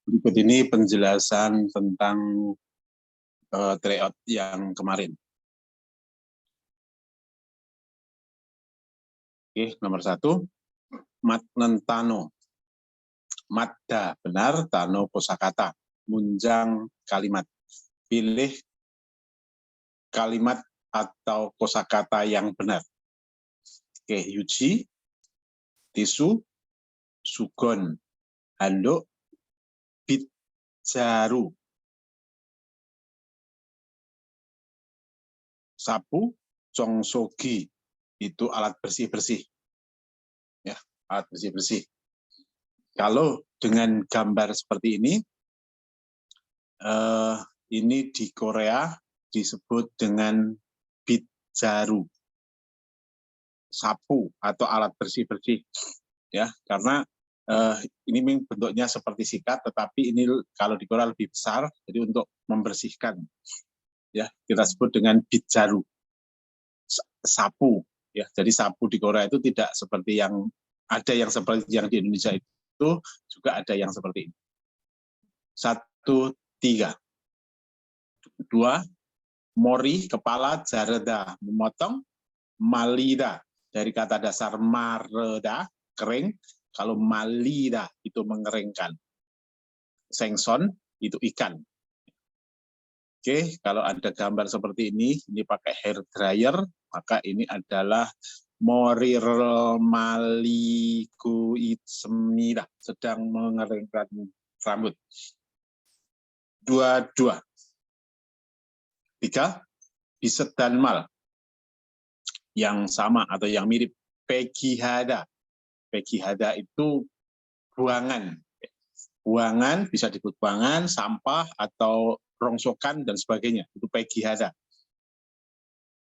Berikut ini penjelasan tentang tryout yang kemarin. Oke, nomor 1, matnentano. Madda benar, tano kosakata. Munjang kalimat. Pilih kalimat atau kosakata yang benar. Oke, yuji, tisu, sugon, handuk, bitjaru, sapu, congsogi, itu alat bersih-bersih. Ya, alat bersih-bersih. Kalau dengan gambar seperti ini di Korea disebut dengan bitjaru, sapu atau alat bersih-bersih. Ya, karena ini bentuknya seperti sikat, tetapi ini kalau di Korea lebih besar, jadi untuk membersihkan. Ya, kita sebut dengan bitjaru, sapu. Ya, jadi sapu di Korea itu tidak seperti yang ada yang seperti yang di Indonesia itu, juga ada yang seperti ini. 1, 3. 2, mori, kepala, jareda, memotong, malida, dari kata dasar mareda, kering, kalau malida itu mengeringkan. Sengson itu ikan. Oke, kalau ada gambar seperti ini pakai hair dryer, maka ini adalah morir maliku itsemida, sedang mengeringkan rambut. 2, 2. 3, biset dan mal, yang sama atau yang mirip. Pegihada. Pegihada itu buangan. Buangan, bisa disebut buangan, sampah, atau rongsokan, dan sebagainya. Itu pegihada.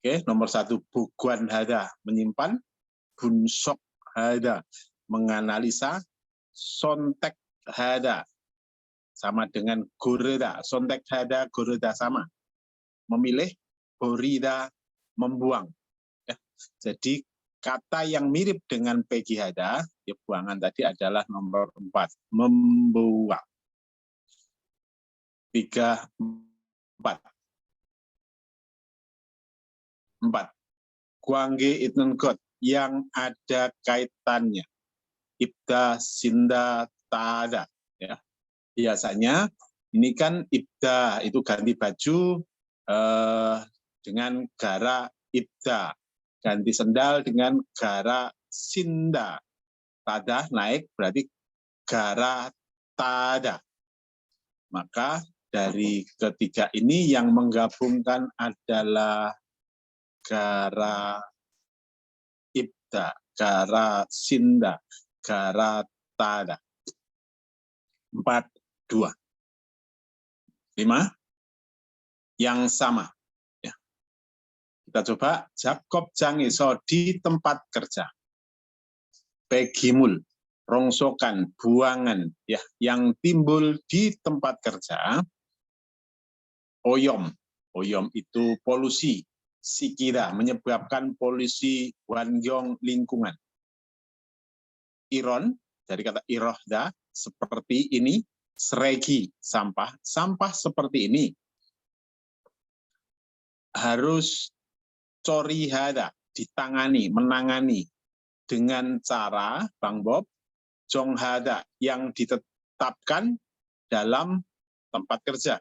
Oke, nomor 1, buguan hada, menyimpan. Bunsok hada, menganalisa. Sontek hada, sama dengan goreda. Sontek hada, goreda sama. Memilih, borida, membuang. Ya, jadi kata yang mirip dengan pegihada, ya buangan tadi adalah nomor 4, membuang. 3, 4. 4. Kuangge itnenggot, yang ada kaitannya. Ibda, sinda, tada. Ya. Biasanya ini kan ibda itu ganti baju dengan gara ibda. Ganti sendal dengan gara sinda. Tada naik berarti gara tada. Maka dari ketiga ini yang menggabungkan adalah gara ibda, gara sinda, gara tada. 4, 2. 5. Yang sama. Kita coba, Jakob Jangiso di tempat kerja. Pegimul, rongsokan, buangan, ya, yang timbul di tempat kerja. Oyom, oyom itu polusi. Sikira, menyebabkan polusi wangyong lingkungan. Iron, dari kata irohda, seperti ini. Seregi, sampah, sampah seperti ini. Harus corihada, ditangani, menangani dengan cara, Bang Bob, jonghada, yang ditetapkan dalam tempat kerja.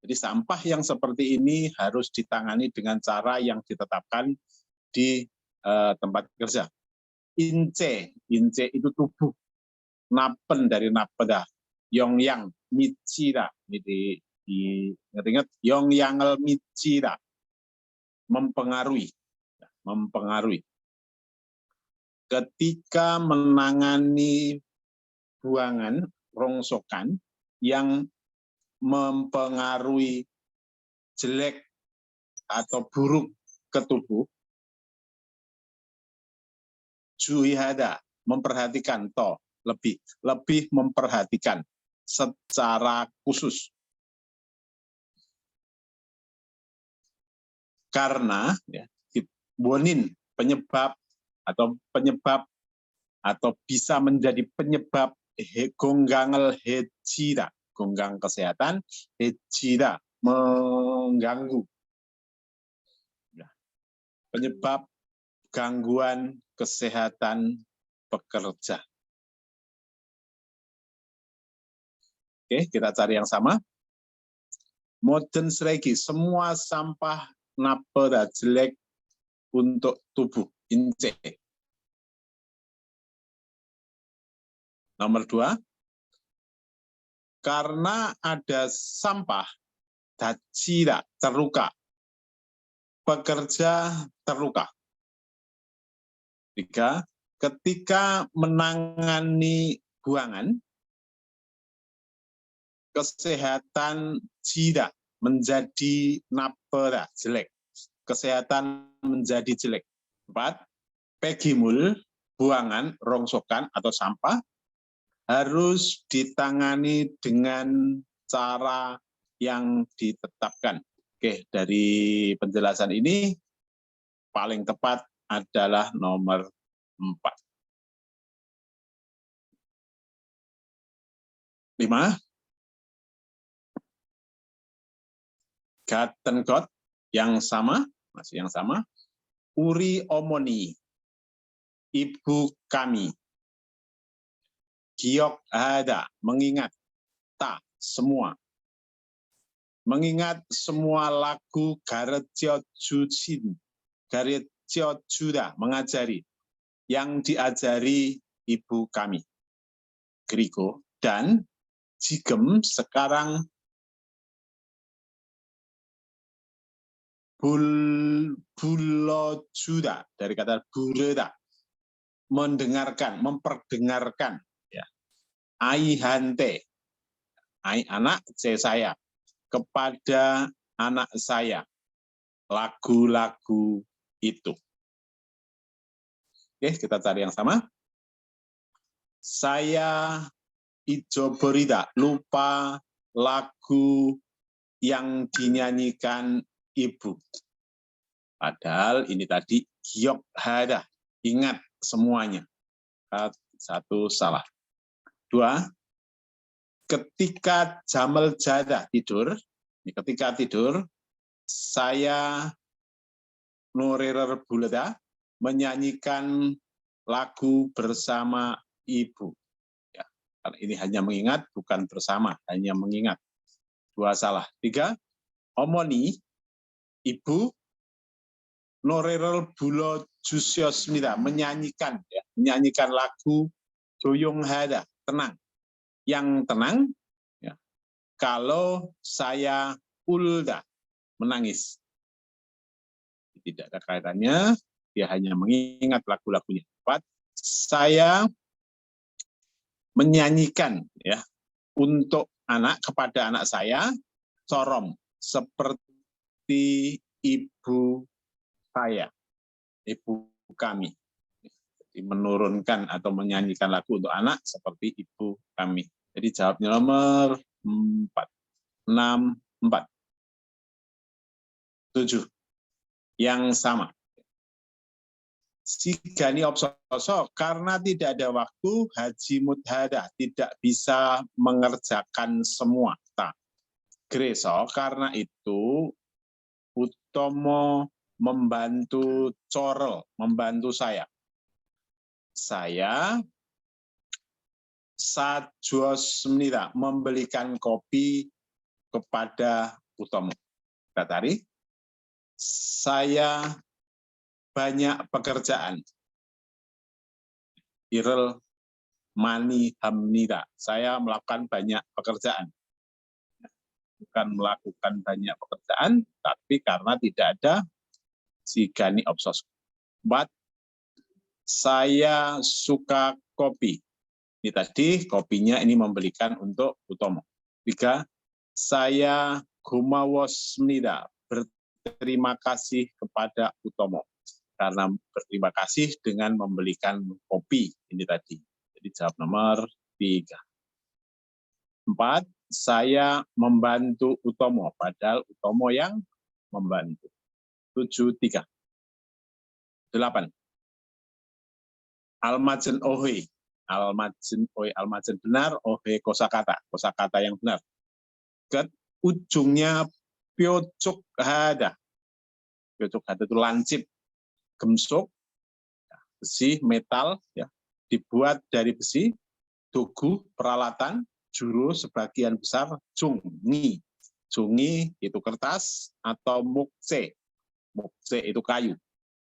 Jadi sampah yang seperti ini harus ditangani dengan cara yang ditetapkan di tempat kerja. Ince, ince itu tubuh. Napen dari napeda. Yongyang, michira, ingat-ingat, Yongyangel michira, mempengaruhi. Mempengaruhi. Ketika menangani buangan, rongsokan yang mempengaruhi jelek atau buruk ke tubuh, juhada, memperhatikan, lebih memperhatikan secara khusus. Karena ya, bonin, penyebab atau bisa menjadi penyebab Gonggangel hejida, gonggang kesehatan, hejida, mengganggu. Penyebab gangguan kesehatan pekerja. Oke, kita cari yang sama. Modern seregi, semua sampah napera jelek untuk tubuh, ince. Nomor 2, karena ada sampah, dacira, terluka. Pekerja terluka. 3, ketika menangani buangan, kesehatan jida menjadi napera, jelek. Kesehatan menjadi jelek. 4, pegimul, buangan, rongsokan atau sampah, harus ditangani dengan cara yang ditetapkan. Oke, dari penjelasan ini paling tepat adalah nomor 4. 5, Gatengot yang sama, masih yang sama. Uri omoni, ibu kami. Giok ada, mengingat. Ta, semua. Mengingat semua lagu Garetjo Jujin, Garetjo Juda, mengajari. Yang diajari ibu kami. Grigo dan Jigem sekarang bulojuda, dari kata bureda, mendengarkan, memperdengarkan. Ya. Aihante, ai anak, c saya, kepada anak saya, lagu-lagu itu. Oke, kita cari yang sama. Saya ijo berida, lupa lagu yang dinyanyikan ibu. Padahal ini tadi giok hada, ingat semuanya. 1 salah. 2, ketika jamel jada, tidur, ketika tidur, saya nurerer buleda, menyanyikan lagu bersama ibu. Ya, ini hanya mengingat, bukan bersama, hanya mengingat. 2 salah. 3, omoni, ibu, norerel bulo jusiosmida, menyanyikan, ya, menyanyikan lagu Joyong Hada, tenang. Yang tenang, ya, kalau saya ulda, menangis. Tidak ada kaitannya, dia hanya mengingat lagu-lagunya. 4, saya menyanyikan, ya, untuk anak, kepada anak saya, sorom, seperti ibu saya, ibu kami. Jadi menurunkan atau menyanyikan lagu untuk anak seperti ibu kami. Jadi jawabnya nomor 4. 6, 4. 7. Yang sama. Sigani opsoso, karena tidak ada waktu, Haji Mudhada tidak bisa mengerjakan semua. Greso, karena itu Utomo membantu Corel, membantu saya. Saya sajos menira, membelikan kopi kepada Utomo. Tadi saya banyak pekerjaan. Irel mani hamnira, saya melakukan banyak pekerjaan. Bukan melakukan banyak pekerjaan, tapi karena tidak ada sigani opsos. 4, saya suka kopi. Ini tadi kopinya ini membelikan untuk Utomo. 3, saya gumawos menida, berterima kasih kepada Utomo. Karena berterima kasih dengan membelikan kopi ini tadi. Jadi jawab nomor 3. 4, saya membantu Utomo, padahal Utomo yang membantu. 7, 3. 8. Almajen Ohoi, almajen oi almajen benar, ohe kosakata yang benar. Ket ujungnya piocuk hada. Piocuk hada itu lancip, gemsuk, besi, metal, ya, dibuat dari besi, tugu, peralatan, juru sebagian besar, jungi. Jungi itu kertas, atau mukse. Mukse itu kayu.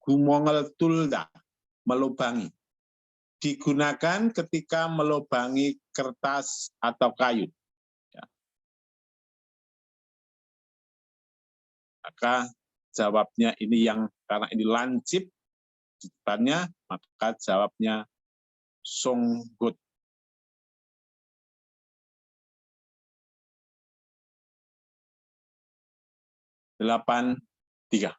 Gumongel tulda, melubangi. Digunakan ketika melubangi kertas atau kayu. Ya. Maka jawabnya ini yang, karena ini lancip, depannya, maka jawabnya songgut. Delapan, 3.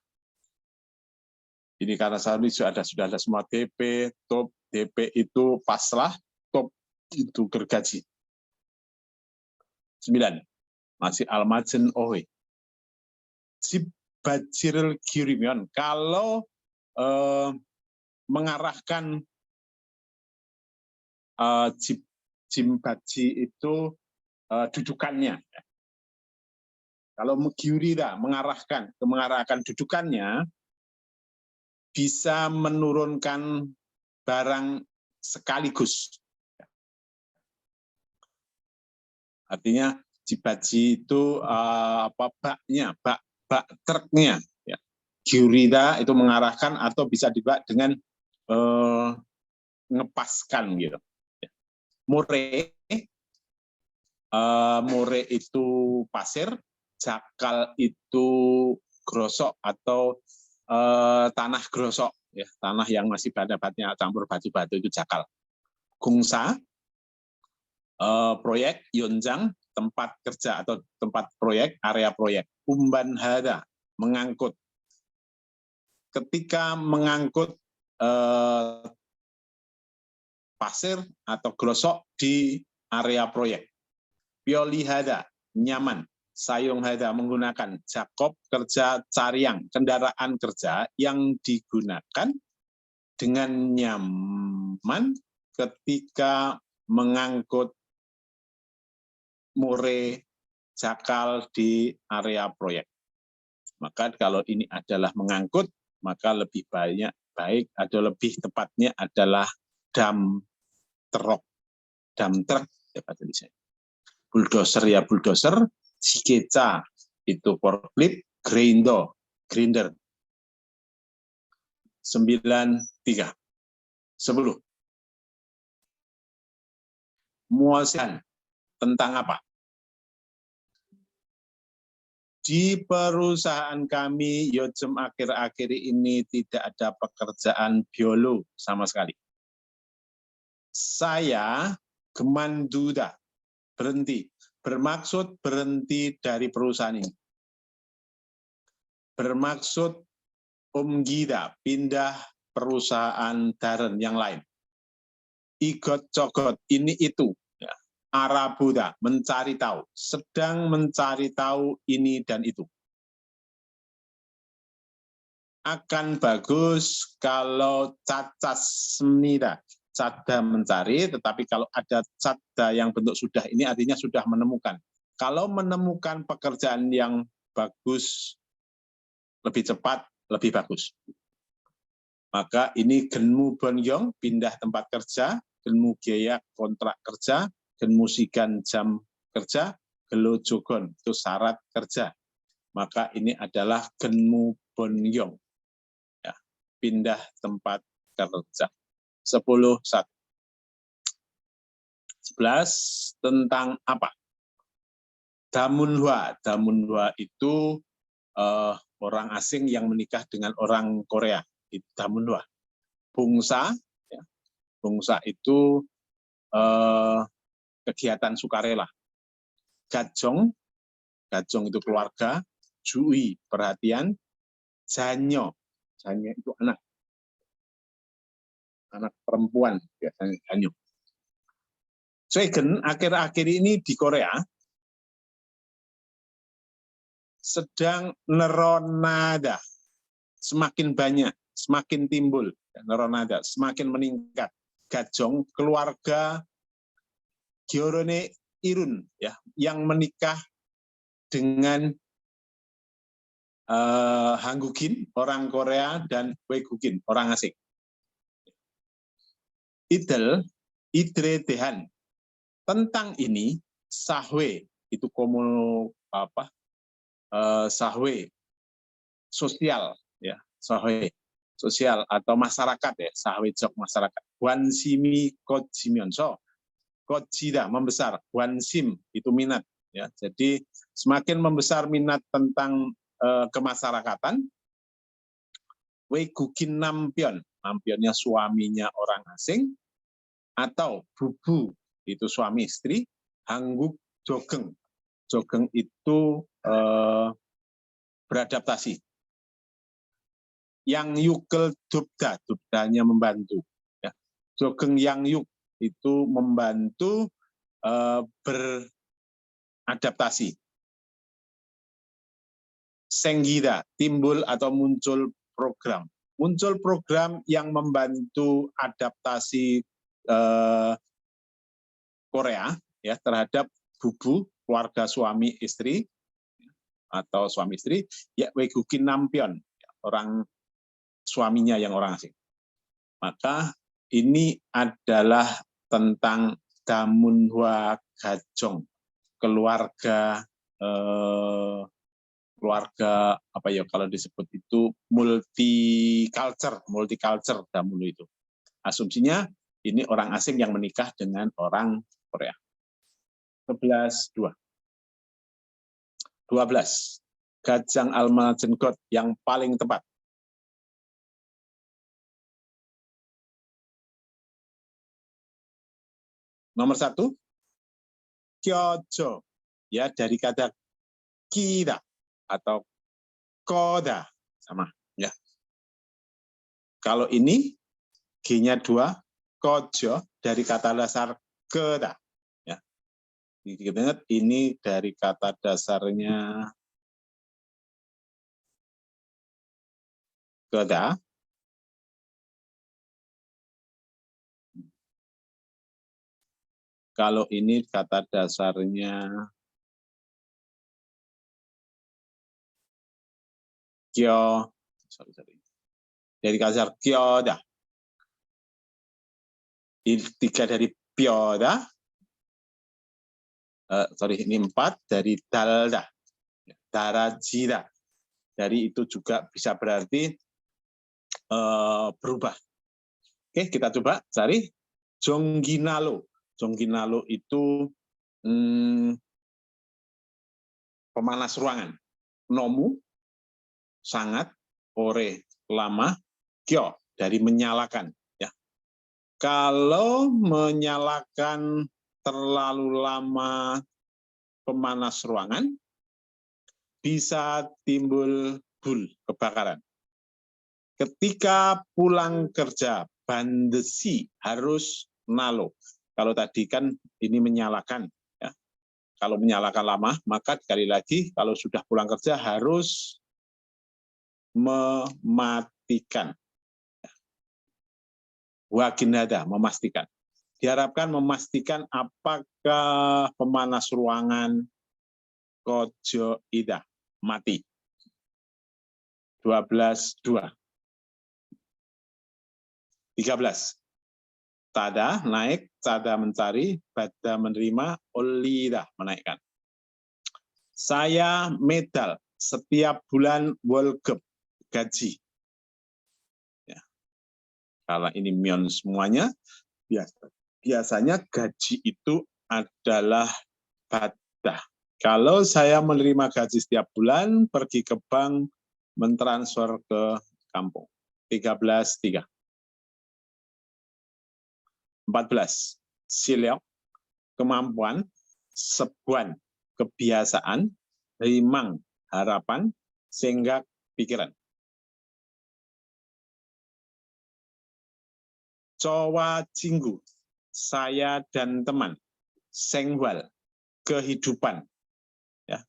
Ini karena saat ini sudah ada semua DP, top, DP itu pasrah, top itu gergaji. 9. Masih almajen ohe. Jibajiril girimion. Kalau mengarahkan jimbaji itu dudukannya. Kalau gyurida mengarahkan dudukannya, bisa menurunkan barang sekaligus. Artinya jibaji itu baknya, bak truknya. Ya. Gyurida itu mengarahkan atau bisa dibak dengan ngepaskan gitu. Ya. More itu pasir, jakal itu grosok atau tanah grosok, ya, tanah yang masih bata-batnya campur batu-batu itu jakal. Gungsa, proyek, yonjang, tempat kerja atau tempat proyek, area proyek. Umban hada, mengangkut. Ketika mengangkut pasir atau grosok di area proyek. Pioli hada, nyaman. Sayung hada, menggunakan. Jakob kerja cariang, kendaraan kerja yang digunakan dengan nyaman ketika mengangkut more jakal di area proyek. Maka kalau ini adalah mengangkut, maka lebih baik atau lebih tepatnya adalah dump truck. Dump truck ya bahasa Indonesia. Bulldozer ya bulldozer, jikeca itu forklift, grinder. 9, 3. 10. Muasian tentang apa? Di perusahaan kami, Yojem akhir-akhir ini tidak ada pekerjaan biolo sama sekali. Saya gemanduda, berhenti. Bermaksud berhenti dari perusahaan ini. Bermaksud umgida, pindah perusahaan daren yang lain. Igot cogot, ini itu. Ya. Arabuda, mencari tahu. Sedang mencari tahu ini dan itu. Akan bagus kalau cacas semnida. Cada mencari, tetapi kalau ada cada yang bentuk sudah, ini artinya sudah menemukan. Kalau menemukan pekerjaan yang bagus, lebih cepat, lebih bagus. Maka ini genmu bonyong, pindah tempat kerja, genmu gaya kontrak kerja, genmu sigan jam kerja, gelo jogon, itu syarat kerja. Maka ini adalah genmu bonyong, ya, pindah tempat kerja. 10, 1. 11 tentang apa? Damunhwa. Damunhwa itu orang asing yang menikah dengan orang Korea. Itu Damunhwa. Bungsa, ya. Bungsa itu kegiatan sukarela. Gajong, gajong itu keluarga. Jui, perhatian. Janyo, janyo itu anak. Anak perempuan, biasanya janyo. Sweden akhir-akhir ini di Korea sedang neronada, semakin banyak, semakin timbul, neronada, semakin meningkat. Gajong, keluarga Gyorone Irun, ya, yang menikah dengan Hanggugin, orang Korea, dan Waegugin, orang asing. Idre Dehan. Tentang ini, Sahwe, itu Sahwe sosial, ya, Sahwe sosial atau masyarakat, ya, Sahwe jok masyarakat. Wansimi Kojimyonso, Kojida membesar, Wansim itu minat, ya. Jadi semakin membesar minat tentang kemasyarakatan. Waegugin Nampion, Nampionnya suaminya orang asing, atau Bubu itu suami istri, Hangguk Jogeng, Jogeng itu beradaptasi. Yang Yukel Dubda, Dubdanya membantu. Ya. Jogeng Yang Yuk itu membantu beradaptasi. Senggida, timbul atau muncul program. Muncul program yang membantu adaptasi Korea, ya, terhadap Bubu, keluarga suami istri atau suami istri, ya, Waegugin Nampion, orang suaminya yang orang asing. Maka ini adalah tentang Damunhwa Gajong, keluarga apa ya kalau disebut itu multicultural Damunu itu. Asumsinya ini orang asing yang menikah dengan orang Korea. 11-2. 12. Gajang Alma Jenggot yang paling tepat. Nomor 1, Kyojo, ya, dari kata kida atau koda, sama, ya. Kalau ini G-nya 2, kojo, dari kata dasar keda, ya. Ingat, ini dari kata dasarnya keda. Kalau ini kata dasarnya kyo, dari kata dasar kyoda. Ini 3 dari pyoda, ini 4 dari dalda, darajida. Dari itu juga bisa berarti berubah. Oke, kita coba cari Jongginalo. Jongginalo itu pemanas ruangan. Nomu, sangat, ore, lama, kyo, dari menyalakan. Ya. Kalau menyalakan terlalu lama pemanas ruangan, bisa timbul bul, kebakaran. Ketika pulang kerja, bandesi harus nalo. Kalau tadi kan ini menyalakan. Ya. Kalau menyalakan lama, maka sekali lagi kalau sudah pulang kerja harus mematikan. Waginada, memastikan. Diharapkan memastikan apakah pemanas ruangan kojo ida mati. 12-2. 13. Tada naik, tada mencari, bada menerima, olida menaikkan. Saya medal setiap bulan wolgep gaji. Ya. Kalau ini mion semuanya, biasanya gaji itu adalah bada. Kalau saya menerima gaji setiap bulan, pergi ke bank, mentransfer ke kampung. 13-3. 14. Sileok, kemampuan, sebuan, kebiasaan, rimang, harapan, senggak, pikiran. Cowa jinggu, saya dan teman. Senggwal, kehidupan. Ya.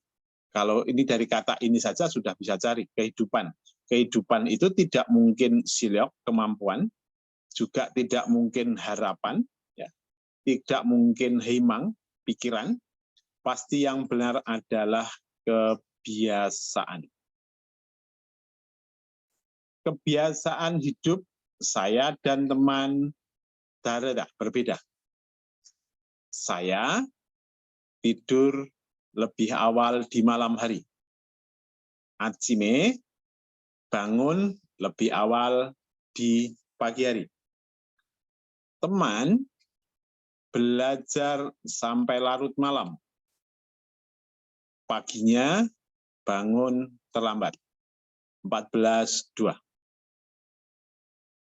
Kalau ini dari kata ini saja sudah bisa cari kehidupan. Kehidupan itu tidak mungkin sileok, kemampuan. juga tidak mungkin harapan, ya. Tidak mungkin himang, pikiran. Pasti yang benar adalah kebiasaan. Kebiasaan hidup saya dan teman Darada berbeda. Saya tidur lebih awal di malam hari. Atsime bangun lebih awal di pagi hari. Teman belajar sampai larut malam. Paginya bangun terlambat. 14.2.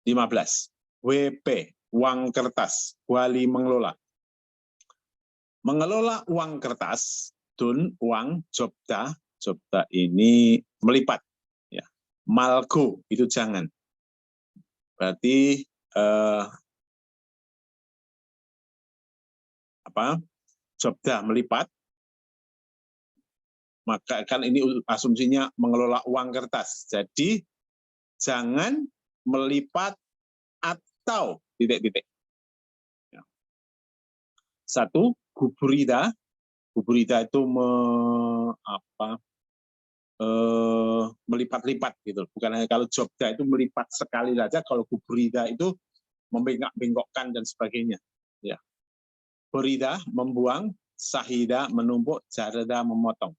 15. WP, uang kertas, wali mengelola. Mengelola uang kertas, dun, uang, jobda. Jobda ini melipat. Ya. Malgo, itu jangan. Berarti jobda melipat. Maka kan ini asumsinya mengelola uang kertas. Jadi jangan melipat atau titik-titik. Ya. 1, guburida. Guburida itu melipat-lipat gitu. Bukan hanya kalau jobda itu melipat sekali saja, kalau guburida itu membengkok-bengkokkan dan sebagainya. Ya. Burida membuang, sahida menumpuk, jarada memotong.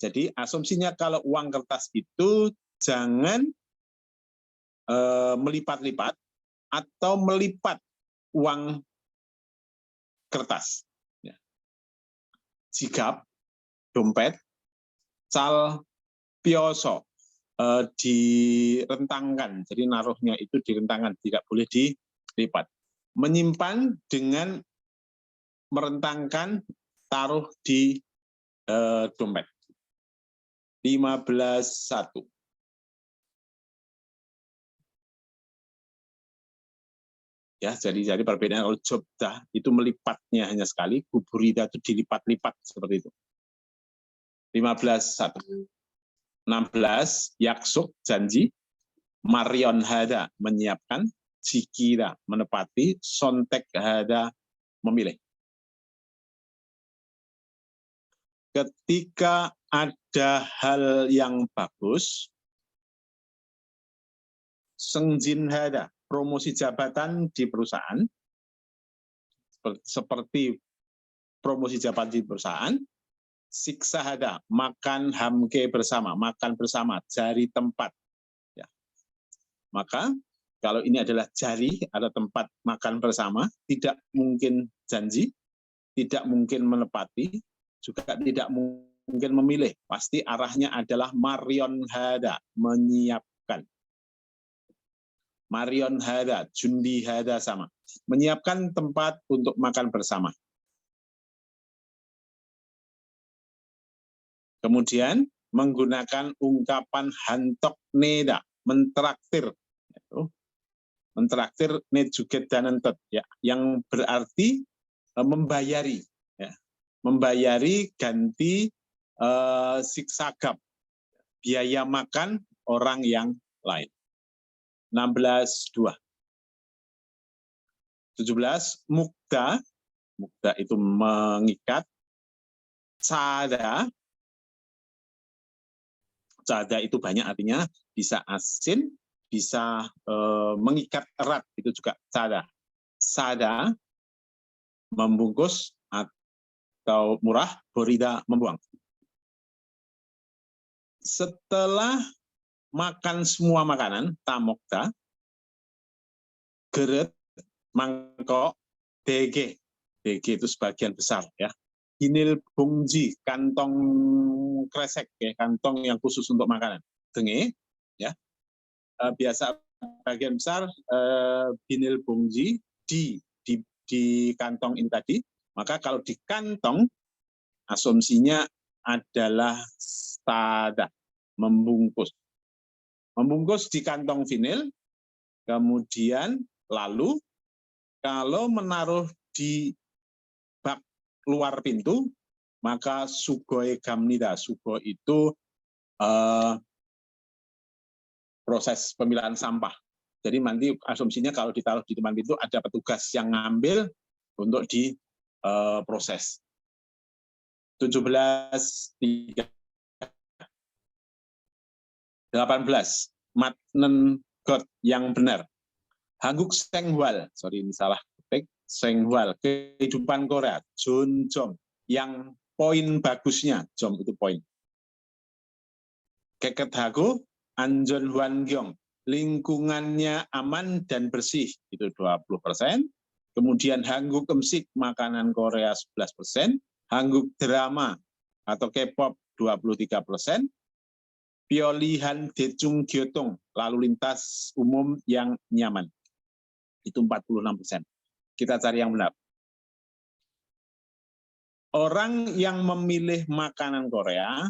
Jadi asumsinya kalau uang kertas itu jangan melipat-lipat atau melipat uang kertas. Ya. Jigap, dompet, cal, pioso, direntangkan. Jadi naruhnya itu direntangkan, tidak boleh dilipat. Menyimpan dengan merentangkan, taruh di dompet. 15.1. Ya, jadi perbedaan kalau jobda itu melipatnya hanya sekali, guburida itu dilipat-lipat seperti itu. 15.1. 16, yaksuk, janji. Marion hada, menyiapkan. Jikira, menepati. Sontek hada, memilih. Ketika ada hal yang bagus, sengjin hada, promosi jabatan di perusahaan, seperti promosi jabatan di perusahaan. Siksa hada, makan hamke bersama, makan bersama, jari tempat. Ya. Maka kalau ini adalah jari, ada tempat makan bersama, tidak mungkin janji, tidak mungkin menepati, juga tidak mungkin memilih. Pasti arahnya adalah Marion hada, menyiapkan. Marion hada, jundi hada sama. Menyiapkan tempat untuk makan bersama. Kemudian menggunakan ungkapan hantok neda, mentraktir. Mentraktir nejuget dan entet, ya, yang berarti membayari. Ya. Membayari ganti siksagap, biaya makan orang yang lain. 16.2. 17, mukta. Mukta itu mengikat. Cada. Cada itu banyak artinya, bisa asin, bisa mengikat erat, itu juga cada. Sada, membungkus atau murah, borida, membuang. Setelah makan semua makanan, tamokta, geret, mangkok, DG. DG itu sebagian besar, ya. Hinil bungji, kantong kresek, ya, kantong yang khusus untuk makanan. Denge, ya. Biasa bagian besar hinil bungji di kantong ini tadi. Maka kalau di kantong, asumsinya adalah stada, membungkus. Membungkus di kantong vinil, kemudian lalu kalau menaruh di bak luar pintu, maka sugoi gamnida. Sugo itu proses pemilahan sampah. Jadi nanti asumsinya kalau ditaruh di depan pintu ada petugas yang ngambil untuk diproses. 17.3. 18. Matnen God yang benar. Hanguk Senghwal, sorry ini salah ketik, Senghwal, kehidupan Korea, Jun Jom, yang poin bagusnya, Jom itu poin. Keket Hago, Anjon Hwan Gyong, lingkungannya aman dan bersih, itu 20%. Kemudian Hanguk Emsik, makanan Korea 11%. Hanguk Drama atau K-pop 23%. Piolihan Decung Gyotong, lalu lintas umum yang nyaman. Itu 46%. Kita cari yang benar. Orang yang memilih makanan Korea,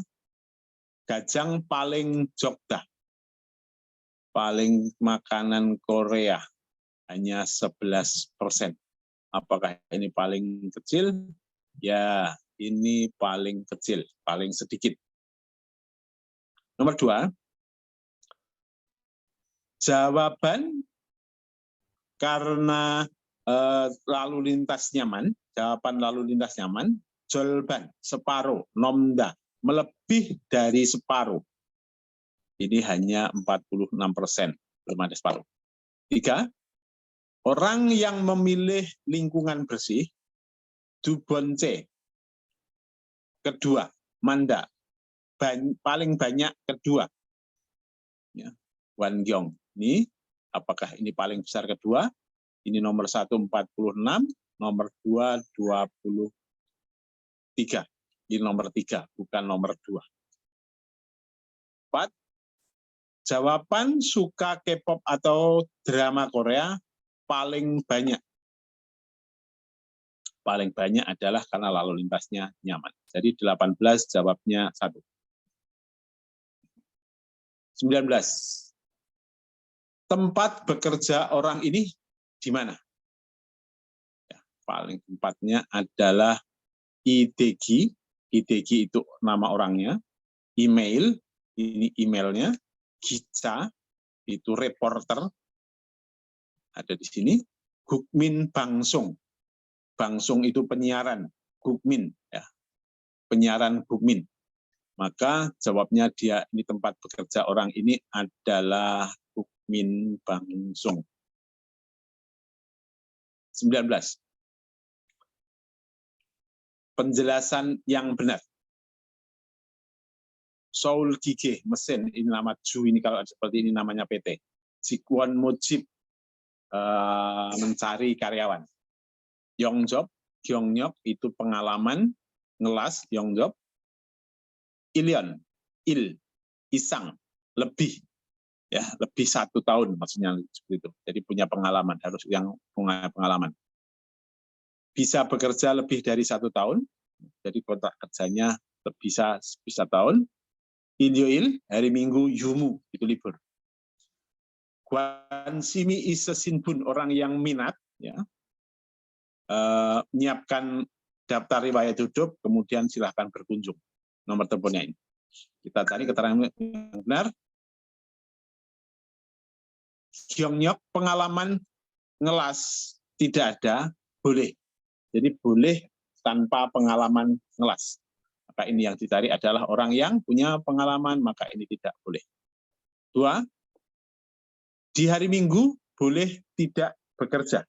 Gajang paling Jogda. Paling makanan Korea, hanya 11%. Apakah ini paling kecil? Ya, ini paling kecil, paling sedikit. Nomor 2, jawaban karena lalu lintas nyaman, jawaban lalu lintas nyaman, Jolban, separuh, Nomda, melebih dari separuh. Ini hanya 46%, belum ada separuh. 3, orang yang memilih lingkungan bersih, Dubonce. Kedua, Manda, paling banyak kedua. Ya, Wan Gyong. Ini, apakah ini paling besar kedua? Ini nomor 1 46, nomor 2 23. Ini nomor 3, bukan nomor 2. 4. Jawaban suka K-pop atau drama Korea paling banyak. Paling banyak adalah karena lalu lintasnya nyaman. Jadi 18 jawabnya 1. 19. Tempat bekerja orang ini di mana? Ya, paling tempatnya adalah IDG. IDG itu nama orangnya. Email, ini emailnya. Gica, itu reporter. Ada di sini. Gukmin Bangsung. Bangsung itu penyiaran. Gukmin, ya. Penyiaran Gukmin. Maka jawabnya dia, ini tempat bekerja orang ini adalah Gukmin Bangsung. 19. Penjelasan yang benar. Seoul Gige, mesin, ini nama Ju, ini kalau seperti ini namanya PT. Jikwon Mujib, mencari karyawan. Yongjob, Gyeongyok, itu pengalaman, ngelas, Yongjob. Ilion, Isang, lebih. Ya, lebih 1 tahun maksudnya seperti itu. Jadi punya pengalaman, harus yang punya pengalaman. Bisa bekerja lebih dari 1 tahun, jadi kontrak kerjanya bisa tahun. Ilyoil, hari Minggu, Yumu, itu libur. Guansimi Isesinbun, orang yang minat, ya, menyiapkan daftar riwayat hidup, kemudian silahkan berkunjung. Nomor teleponnya ini. Kita cari keterangan yang benar. Gyeongyok, pengalaman ngelas tidak ada, boleh. Jadi boleh tanpa pengalaman ngelas. Maka ini yang dicari adalah orang yang punya pengalaman, maka ini tidak boleh. 2, di hari Minggu boleh tidak bekerja.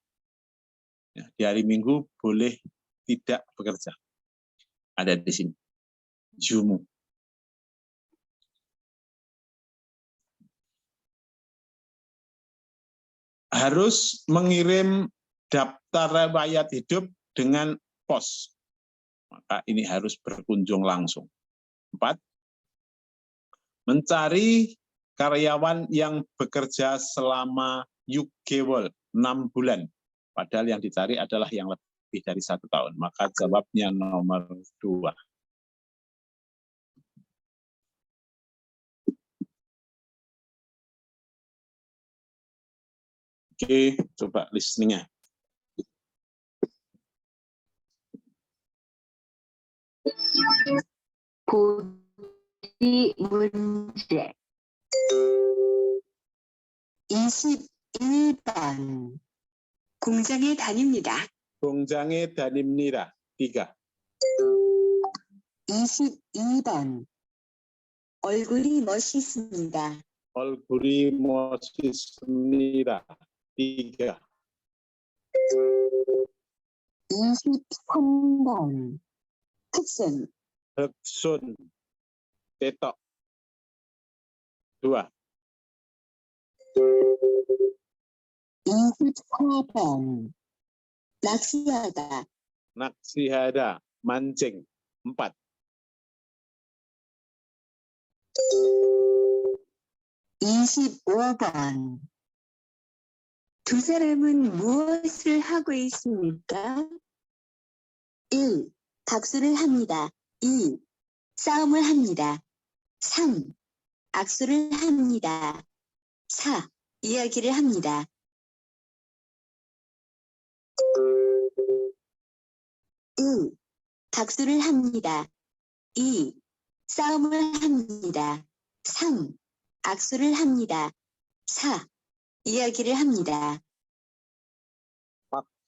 Ya, di hari Minggu boleh tidak bekerja. Ada di sini. Jumu. Harus mengirim daftar riwayat hidup dengan pos. Maka ini harus berkunjung langsung. 4. Mencari karyawan yang bekerja selama Yugewol 6 bulan. Padahal yang dicari adalah yang lebih dari 1 tahun. Maka jawabnya nomor 2. Oke, coba listening-nya. 고지 문제 20 1번 공장에 다닙니다. 공장에 다닙니다. 3. 22번 얼굴이 멋있습니다. 얼굴이 멋있습니다. 3. 23번 흑순 흑순, tetok. 2. 24번 낚시하다. Naksihada, mancing. 4. 25번 두 사람은 무엇을 하고 있습니까? 1. 박수를 합니다. 2. 싸움을 합니다. 3. 악수를 합니다. 4. 이야기를 합니다. 1. 박수를 합니다. 2. 싸움을 합니다. 3. 악수를 합니다. 4. 이야기를 합니다.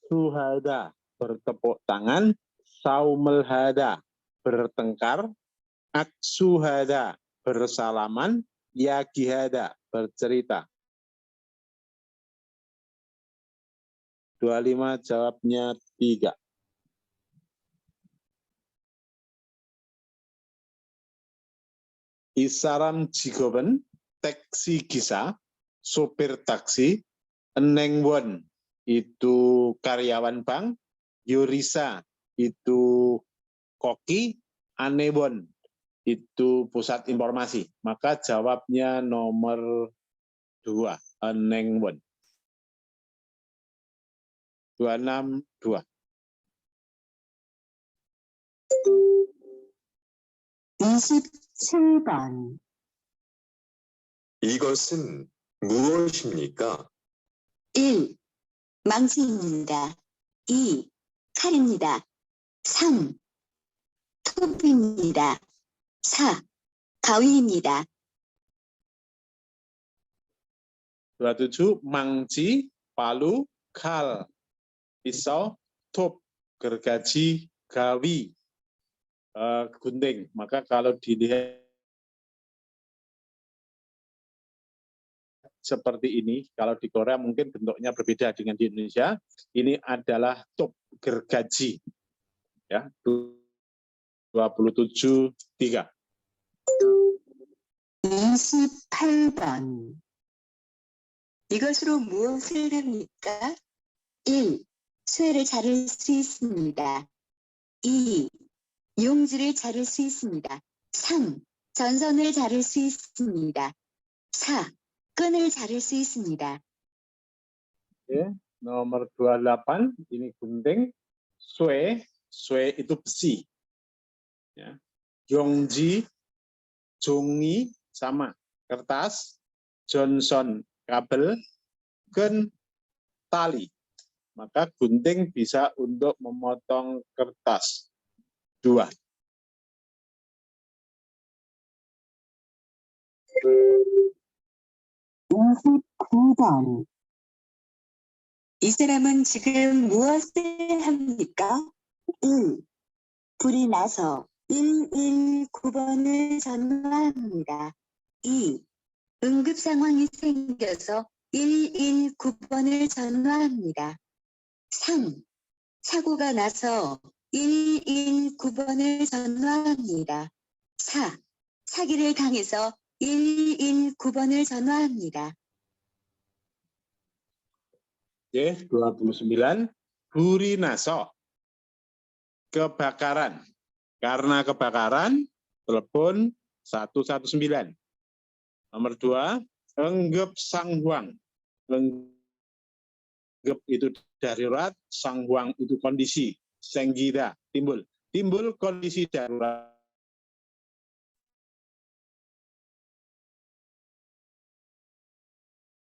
Suhada, bertepuk tangan. Saumelhada, bertengkar. Aksuhada, bersalaman. Yagihada, bercerita. 25 jawabnya 3. Isaram Jigoben, taksi gisa, sopir taksi. Enengwon, itu karyawan bank. Yurisa, itu koki. Anewon, itu pusat informasi. Maka jawabnya nomor 2, Enengwon. 26, 2. 27번 이것은 무엇입니까? 1. 망치입니다. 2. 칼입니다. 3. 톱입니다. 4. 가위입니다. 27, mangci, palu, kal, pisau, top, gergaji, gawi, gunting. Maka kalau dilihat seperti ini, kalau di Korea mungkin bentuknya berbeda dengan di Indonesia. Ini adalah top gergaji. Ya, 27, 3. 28번 이것으로 무엇을 합니까? 1. 쇠를 자를 수 있습니다. 2. 용지를 자를 수 있습니다. 3. 전선을 자를 수 있습니다. 4. 끈을 자를 수 있습니다. Ya, nomor 28, ini gunting. Sue itu besi. Ya. Yongji, jongi, sama. Kertas. Johnson, kabel. Ken, tali. Maka gunting bisa untuk memotong kertas. 2. 29번 이 사람은 지금 무엇을 합니까? 1. 불이 나서 119번을 전화합니다. 2. 응급 상황이 생겨서 119번을 전화합니다. 3. 사고가 나서 119번을 전화합니다. 4. 사기를 당해서 119번을 전화합니다. Oke, 29. Burinaso. Kebakaran. Karena kebakaran, telepon 119. Nomor 2, Enggep Sanghuang. Enggep itu darurat, Sanghuang itu kondisi. Senggida, timbul. Timbul kondisi darurat.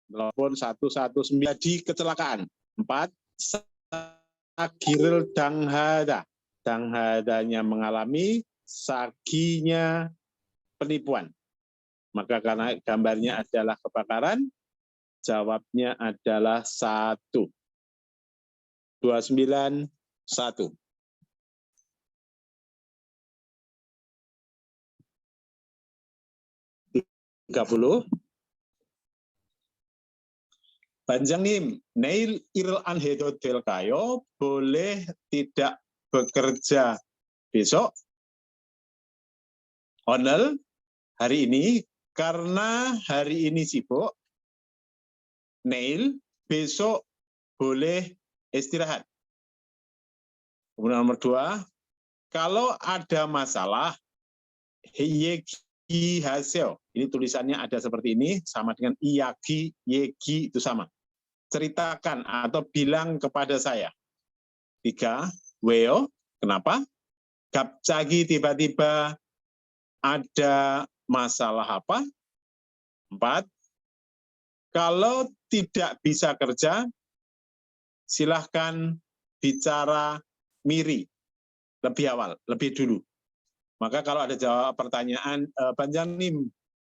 Telepon 119 di kecelakaan. 4. Sagiril danghada. Danghadanya mengalami, saginya penipuan. Maka karena gambarnya adalah kebakaran, jawabnya adalah 1. 291. 30. Panjangnim, Neil Irl Anhedo Del Kayo boleh tidak bekerja besok, Onel, hari ini, karena hari ini sibuk. Neil, besok boleh istirahat. Kemudian nomor 2, kalau ada masalah, Yegi Haseo. Ini tulisannya ada seperti ini, sama dengan Iyagi, Yegi itu sama. Ceritakan atau bilang kepada saya. 3, Weo, kenapa? Kapcagi tiba-tiba ada masalah apa? 4, kalau tidak bisa kerja, silahkan bicara miri lebih awal, lebih dulu. Maka kalau ada jawab pertanyaan, Panjangnim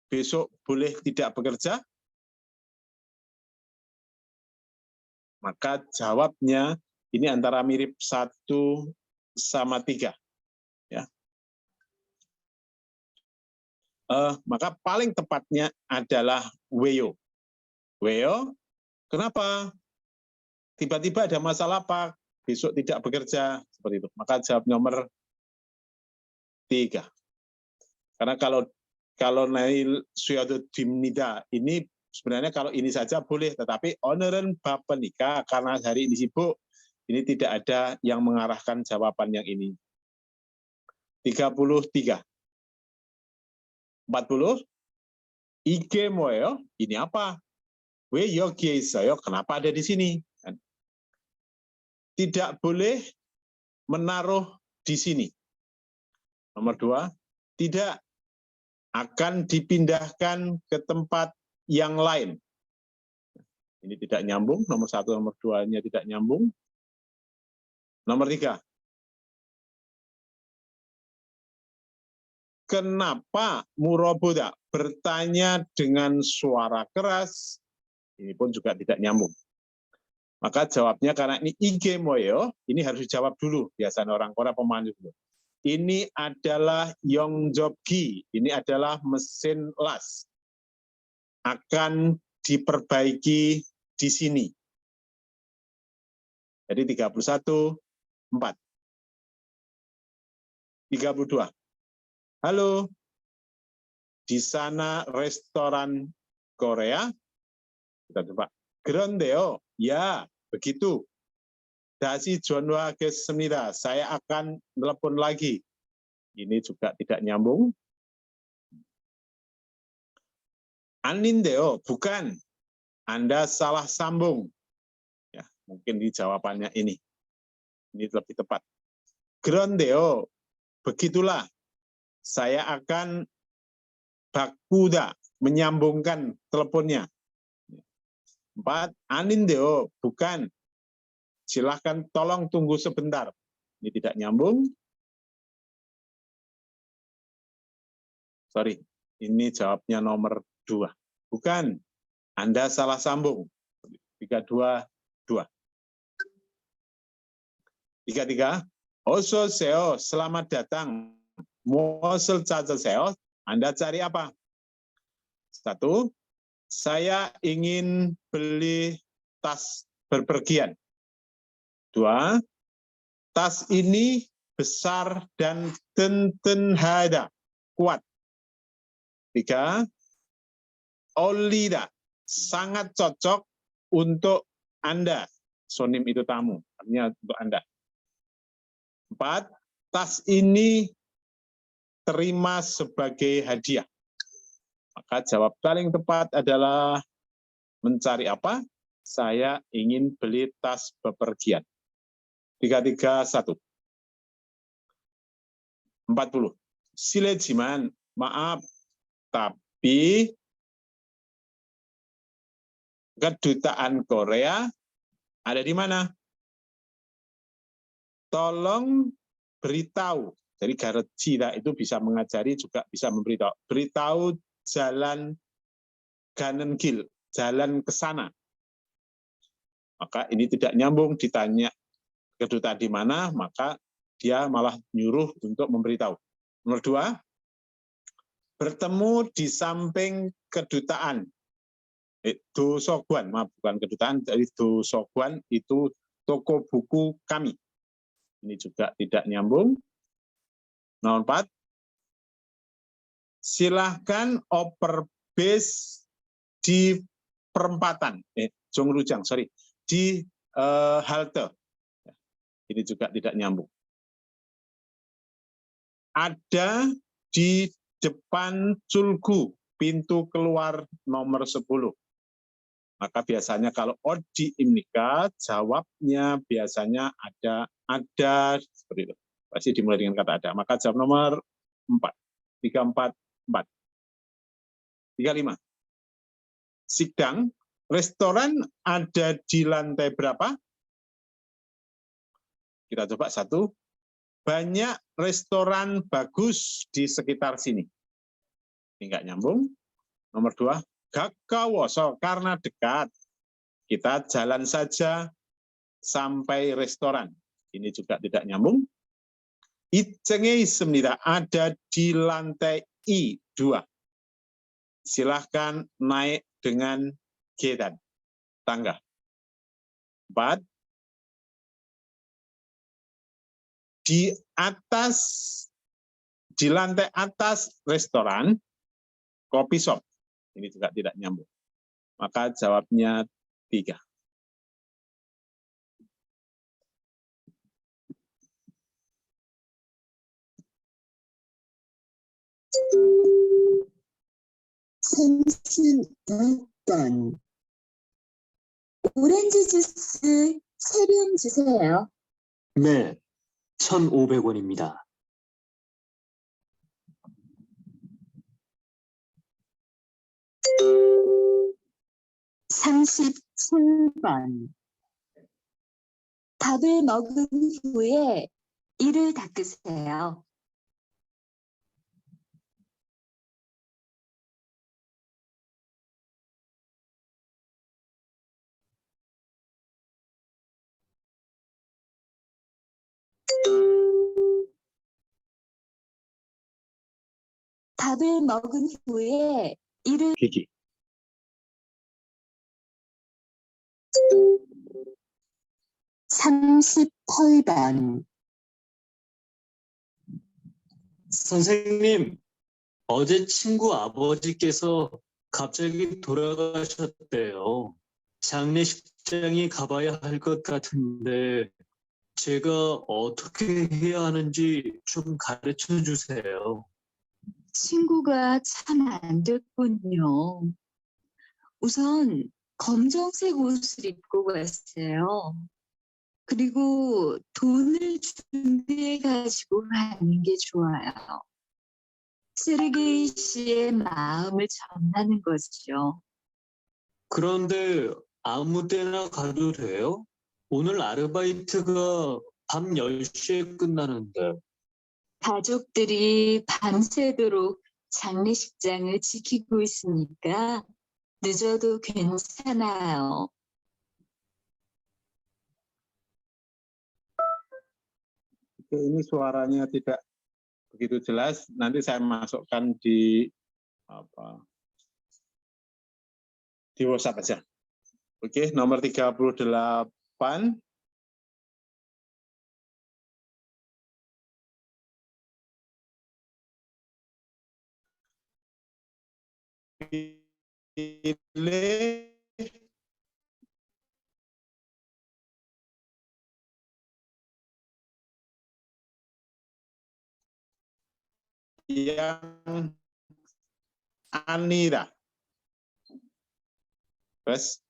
besok boleh tidak bekerja? Maka jawabnya ini antara mirip 1 sama 3. Ya. Maka paling tepatnya adalah Weo. Weo, kenapa? Tiba-tiba ada masalah apa? Besok tidak bekerja, seperti itu. Maka jawab nomor 3. Karena kalau Nail Suyado Dimnida ini sebenarnya kalau ini saja boleh, tetapi Oneren Bapenika karena hari ini sibuk, ini tidak ada yang mengarahkan jawaban yang ini. 33. 40. Ige moyo, ini apa? We yogi saya, kenapa ada di sini? Tidak boleh menaruh di sini. Nomor 2, tidak akan dipindahkan ke tempat yang lain. Ini tidak nyambung, nomor 1, nomor 2-nya tidak nyambung. Nomor 3, kenapa Muroboda bertanya dengan suara keras? Ini pun juga tidak nyambung. Maka jawabnya karena ini Ige moyo, ini harus dijawab dulu. Biasanya orang Korea pemaham dulu. Ini adalah Yongjobgi, ini adalah mesin las. Akan diperbaiki di sini. Jadi 31, 4. 32. Halo, di sana restoran Korea? Kita coba. Grandeo, ya, begitu. Dasi Jonwa Gesmida, saya akan telepon lagi. Ini juga tidak nyambung. Anindeo, bukan. Anda salah sambung. Ya, mungkin di jawabannya ini. Ini lebih tepat. Grandeo, begitulah. Saya akan bakuda, menyambungkan teleponnya. 4, Anindeo, bukan. Silahkan tolong tunggu sebentar. Ini tidak nyambung. Sorry, ini jawabnya nomor 2. Bukan, Anda salah sambung. 3, 2, 2. 3, Oso seo, selamat datang. Mosel caca seo, Anda cari apa? 1, saya ingin beli tas berpergian. 2, tas ini besar dan tentenhada, kuat. 3, Olida, sangat cocok untuk Anda. Sonim itu tamu, artinya untuk Anda. 4, tas ini terima sebagai hadiah. Maka jawab paling tepat adalah mencari apa? Saya ingin beli tas bepergian. 3, 1. 40. Silejiman, maaf, tapi kedutaan Korea ada di mana? Tolong beritahu. Jadi Garut Cina itu bisa mengajari juga bisa memberitahu. Beritahu jalan Ganengil, jalan ke sana. Maka ini tidak nyambung, ditanya kedutaan di mana, maka dia malah nyuruh untuk memberitahu. Nomor 2, bertemu di samping kedutaan. Dosoguan, maaf, bukan kedutaan, dari Dosoguan itu toko buku kami. Ini juga tidak nyambung. Nomor 4, silahkan oper bis di perempatan, Jongrujang, di halte. Ini juga tidak nyambung. Ada di depan Culgu, pintu keluar nomor 10. Maka biasanya kalau odi imnika, jawabnya biasanya ada seperti itu. Pasti dimulai dengan kata ada. Maka jawab nomor 4. 3, 4, 4. 3, 5. Sidang, restoran ada di lantai berapa? Kita coba 1. Banyak restoran bagus di sekitar sini. Ini nggak nyambung. Nomor 2, Gakawoso, karena dekat. Kita jalan saja sampai restoran. Ini juga tidak nyambung. Icenge semnida, ada di lantai I2. Silahkan naik dengan kedan, tangga. 4, di lantai atas restoran kopi shop. Ini juga tidak nyambung. Maka jawabnya 3. 번 오렌지 주스 3병 주세요. 네, 1,500원입니다. 밥을 먹은 후에 이를 닦으세요. 밥을 먹은 후에 이를 Gigi. 38번 선생님, 어제 친구 아버지께서 갑자기 돌아가셨대요. 장례식장에 가봐야 할 것 같은데 제가 어떻게 해야 하는지 좀 가르쳐 주세요. 친구가 참 안 됐군요. 우선 검정색 옷을 입고 갔어요. 그리고 돈을 준비해 가지고 가는 게 좋아요. 세르게이 씨의 마음을 전하는 거죠. 그런데 아무 때나 가도 돼요? 오늘 아르바이트가 밤 10시에 끝나는데. 가족들이 밤새도록 장례식장을 지키고 있으니까 늦어도 괜찮아요. Ini suaranya tidak begitu jelas. Nanti saya masukkan di WhatsApp aja. Oke, nomor 38. Pilih yang Anira. Terus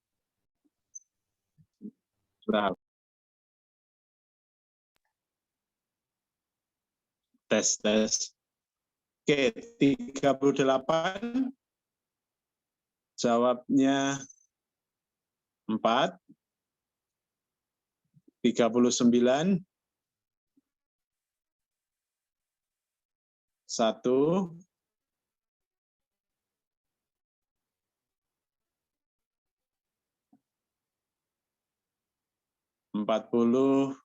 berapa? Tes. Oke, 38. Jawabnya 4. 39. 1. 40